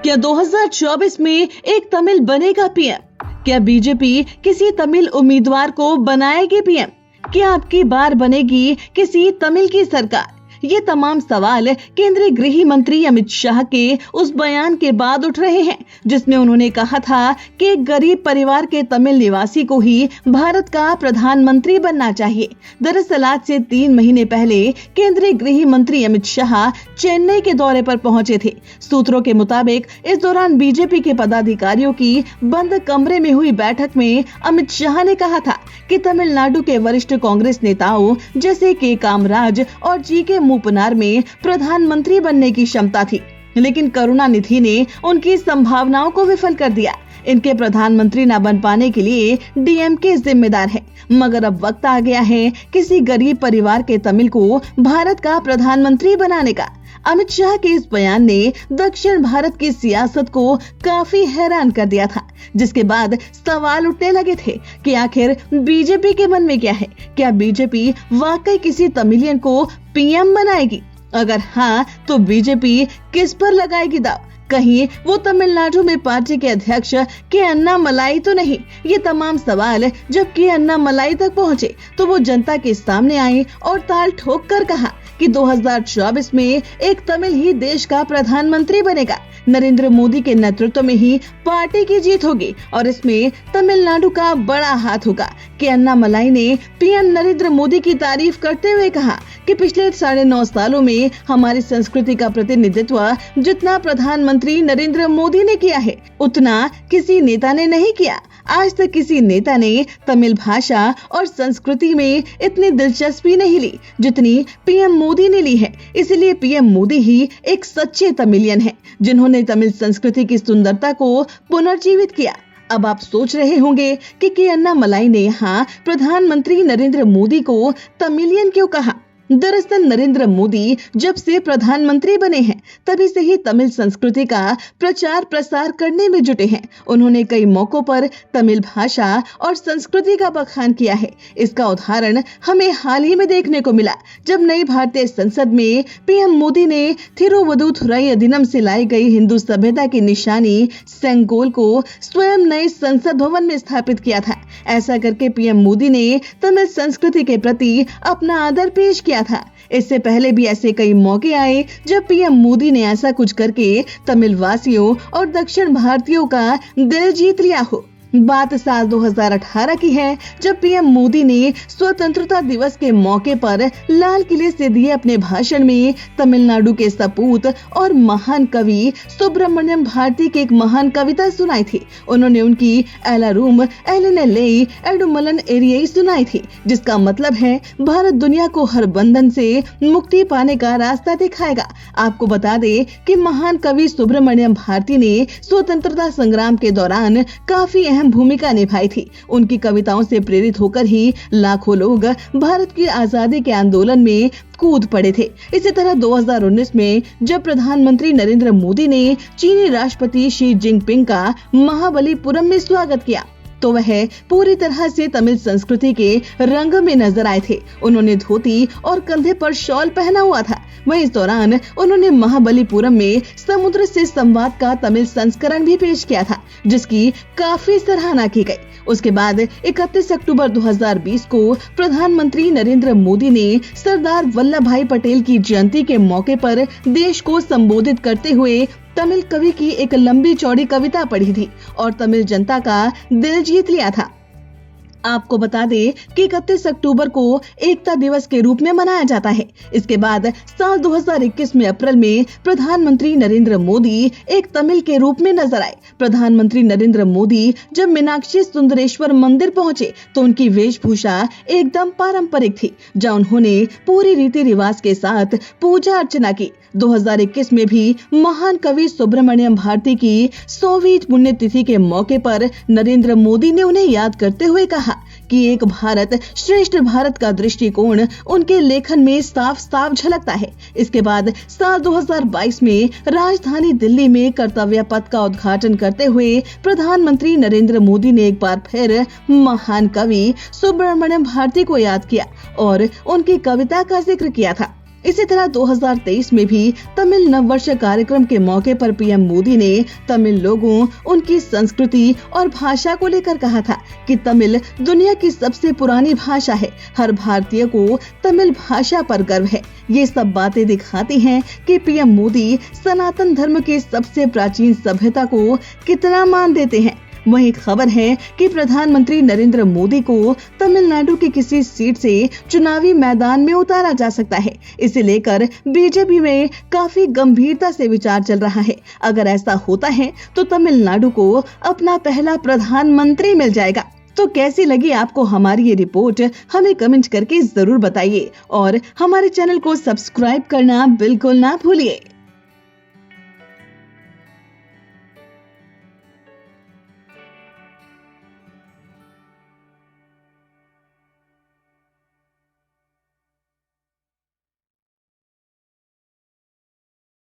क्या 2024 में एक तमिल बनेगा पीएम? क्या बीजेपी किसी तमिल उम्मीदवार को बनाएगी पीएम? क्या आपकी बार बनेगी किसी तमिल की सरकार? ये तमाम सवाल केंद्रीय गृह मंत्री अमित शाह के उस बयान के बाद उठ रहे हैं जिसमें उन्होंने कहा था कि एक गरीब परिवार के तमिल निवासी को ही भारत का प्रधानमंत्री बनना चाहिए। दरअसल आज से 3 महीने पहले केंद्रीय गृह मंत्री अमित शाह चेन्नई के दौरे पर पहुंचे थे। सूत्रों के मुताबिक इस दौरान बीजेपी के पदाधिकारियों की बंद कमरे में हुई बैठक में अमित शाह ने कहा था कि तमिलनाडु के वरिष्ठ कांग्रेस नेताओं जैसे के कामराज और जी के मूपनार में प्रधानमंत्री बनने की क्षमता थी, लेकिन करुणानिधि ने उनकी संभावनाओं को विफल कर दिया। इनके प्रधानमंत्री न बन पाने के लिए डीएमके जिम्मेदार है, मगर अब वक्त आ गया है किसी गरीब परिवार के तमिल को भारत का प्रधानमंत्री बनाने का। अमित शाह के इस बयान ने दक्षिण भारत की सियासत को काफी हैरान कर दिया था, जिसके बाद सवाल उठने लगे थे कि आखिर बीजेपी के मन में क्या है। क्या बीजेपी वाकई किसी तमिलियन को पीएम बनाएगी? अगर हाँ, तो बीजेपी किस पर लगाएगी दाव? कहीं वो तमिलनाडु में पार्टी के अध्यक्ष के अन्नामलाई तो नहीं? ये तमाम सवाल जब के अन्नामलाई तक पहुँचे तो वो जनता के सामने आए और ताल ठोक कर कहा कि 2024 में एक तमिल ही देश का प्रधानमंत्री बनेगा। नरेंद्र मोदी के नेतृत्व में ही पार्टी की जीत होगी और इसमें तमिलनाडु का बड़ा हाथ होगा। के अन्नामलाई ने पीएम नरेंद्र मोदी की तारीफ करते हुए कहा कि पिछले 9.5 सालों में हमारी संस्कृति का प्रतिनिधित्व जितना प्रधानमंत्री नरेंद्र मोदी ने किया है उतना किसी नेता ने नहीं किया। आज तक किसी नेता ने तमिल भाषा और संस्कृति में इतनी दिलचस्पी नहीं ली जितनी पीएम मोदी ने ली है। इसलिए पीएम मोदी ही एक सच्चे तमिलियन हैं, जिन्होंने तमिल संस्कृति की सुंदरता को पुनर्जीवित किया। अब आप सोच रहे होंगे कि के अन्नामलाई ने यहाँ प्रधानमंत्री नरेंद्र मोदी को तमिलियन क्यों कहा। दरअसल नरेंद्र मोदी जब से प्रधानमंत्री बने हैं तभी से ही तमिल संस्कृति का प्रचार प्रसार करने में जुटे हैं। उन्होंने कई मौकों पर तमिल भाषा और संस्कृति का बखान किया है। इसका उदाहरण हमें हाल ही में देखने को मिला जब नई भारतीय संसद में पीएम मोदी ने थिरुवदुथुराई अधिनियम से लाई गई हिंदू सभ्यता की निशानी सेंगोल को स्वयं नए संसद भवन में स्थापित किया था। ऐसा करके पीएम मोदी ने तमिल संस्कृति के प्रति अपना आदर पेश किया था। इससे पहले भी ऐसे कई मौके आए जब पीएम मोदी ने ऐसा कुछ करके तमिल वासियों और दक्षिण भारतीयों का दिल जीत लिया हो। बात साल 2018 की है जब पीएम मोदी ने स्वतंत्रता दिवस के मौके पर लाल किले से दिए अपने भाषण में तमिलनाडु के सपूत और महान कवि सुब्रमण्यम भारती की एक महान कविता सुनाई थी। उन्होंने उनकी एलारूम एलिनेलेई एडुमलन एरियाई सुनाई थी, जिसका मतलब है भारत दुनिया को हर बंधन से मुक्ति पाने का रास्ता दिखाएगा। आपको बता दे कि महान कवि सुब्रमण्यम भारती ने स्वतंत्रता संग्राम के दौरान काफी अहम भूमिका निभाई थी। उनकी कविताओं से प्रेरित होकर ही लाखों लोग भारत की आजादी के आंदोलन में कूद पड़े थे। इसी तरह 2019 में जब प्रधानमंत्री नरेंद्र मोदी ने चीनी राष्ट्रपति शी जिनपिंग का महाबलीपुरम में स्वागत किया तो वह पूरी तरह से तमिल संस्कृति के रंग में नजर आए थे। उन्होंने धोती और कंधे पर शॉल पहना हुआ था। वहीं इस दौरान उन्होंने महाबलीपुरम में समुद्र से संवाद का तमिल संस्करण भी पेश किया था, जिसकी काफी सराहना की गई। उसके बाद 31 अक्टूबर 2020 को प्रधानमंत्री नरेंद्र मोदी ने सरदार वल्लभ भाई पटेल की जयंती के मौके पर देश को संबोधित करते हुए तमिल कवि की एक लंबी चौड़ी कविता पढ़ी थी और तमिल जनता का दिल जीत लिया था। आपको बता दें कि 31 अक्टूबर को एकता दिवस के रूप में मनाया जाता है। इसके बाद साल 2021 में अप्रैल में प्रधानमंत्री नरेंद्र मोदी एक तमिल के रूप में नजर आए। प्रधानमंत्री नरेंद्र मोदी जब मीनाक्षी सुंदरेश्वर मंदिर पहुंचे तो उनकी वेशभूषा एकदम पारंपरिक थी, जहां उन्होंने पूरी रीति रिवाज के साथ पूजा अर्चना की। 2021 में भी महान कवि सुब्रमण्यम भारती की 100वीं पुण्यतिथि के मौके पर नरेंद्र मोदी ने उन्हें याद करते हुए कहा कि एक भारत श्रेष्ठ भारत का दृष्टिकोण उनके लेखन में साफ साफ झलकता है। इसके बाद साल 2022 में राजधानी दिल्ली में कर्तव्य पथ का उद्घाटन करते हुए प्रधानमंत्री नरेंद्र मोदी ने एक बार फिर महान कवि सुब्रमण्यम भारती को याद किया और उनकी कविता का जिक्र किया था। इसी तरह 2023 में भी तमिल नववर्ष कार्यक्रम के मौके पर पीएम मोदी ने तमिल लोगों, उनकी संस्कृति और भाषा को लेकर कहा था कि तमिल दुनिया की सबसे पुरानी भाषा है। हर भारतीय को तमिल भाषा पर गर्व है। ये सब बातें दिखाती हैं कि पीएम मोदी सनातन धर्म के सबसे प्राचीन सभ्यता को कितना मान देते हैं। वहीं खबर है कि प्रधानमंत्री नरेंद्र मोदी को तमिलनाडु की किसी सीट से चुनावी मैदान में उतारा जा सकता है। इसे लेकर बीजेपी में काफी गंभीरता से विचार चल रहा है। अगर ऐसा होता है तो तमिलनाडु को अपना पहला प्रधानमंत्री मिल जाएगा। तो कैसी लगी आपको हमारी ये रिपोर्ट, हमें कमेंट करके जरूर बताइए और हमारे चैनल को सब्सक्राइब करना बिल्कुल ना भूलिए।